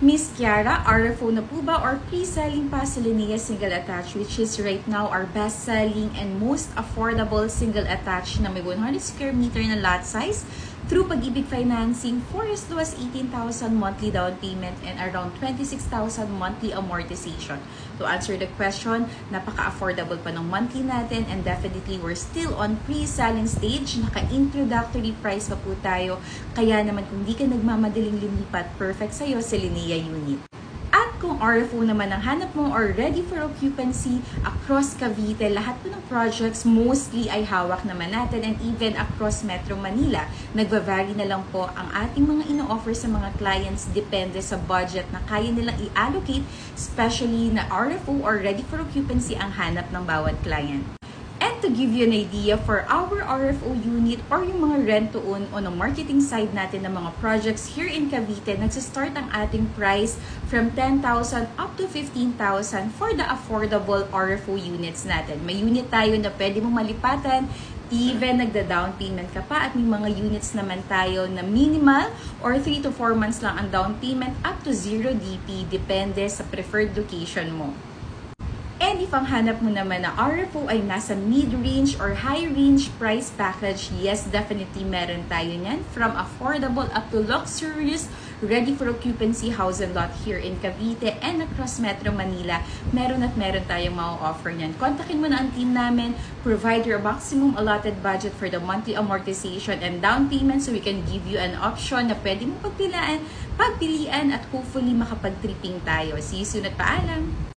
Miss Kiara, RFO na po ba or pre-selling pa sa Linea Single Attached, which is right now our best-selling and most affordable single attached na may 100 square meter na lot size through Pag-ibig Financing for as low as 18,000 monthly down payment and around 26,000 monthly amortization. To answer the question, napaka-affordable pa ng monthly natin and definitely we're still on pre-selling stage. Naka-introductory price pa po tayo. Kaya naman kung di ka nagmamadaling lumipat, perfect sa'yo si Linea unit. At kung RFO naman ang hanap mo or ready for occupancy across Cavite, lahat po ng projects mostly ay hawak naman natin and even across Metro Manila. Nagva-vary na lang po ang ating mga ino-offer sa mga clients depende sa budget na kaya nilang i-allocate, especially na RFO or ready for occupancy ang hanap ng bawat client. And to give you an idea for our RFO unit or yung mga rent-to-own on the marketing side natin ng mga projects here in Cavite, nagsistart ang ating price from 10,000 up to 15,000 for the affordable RFO units natin. May unit tayo na pwede mong malipatan, even nagda-down payment ka pa, at may mga units naman tayo na minimal or 3 to 4 months lang ang down payment up to 0 DP, depende sa preferred location mo. And if ang hanap mo naman na RFO ay nasa mid-range or high-range price package, yes, definitely meron tayo niyan. From affordable up to luxurious, ready for occupancy house and lot here in Cavite and across Metro Manila, meron tayong ma-offer niyan. Kontakin mo na ang team namin, provide your maximum allotted budget for the monthly amortization and down payment so we can give you an option na pwede mo pagpilian at hopefully makapag-tripping tayo. See you soon at paalam!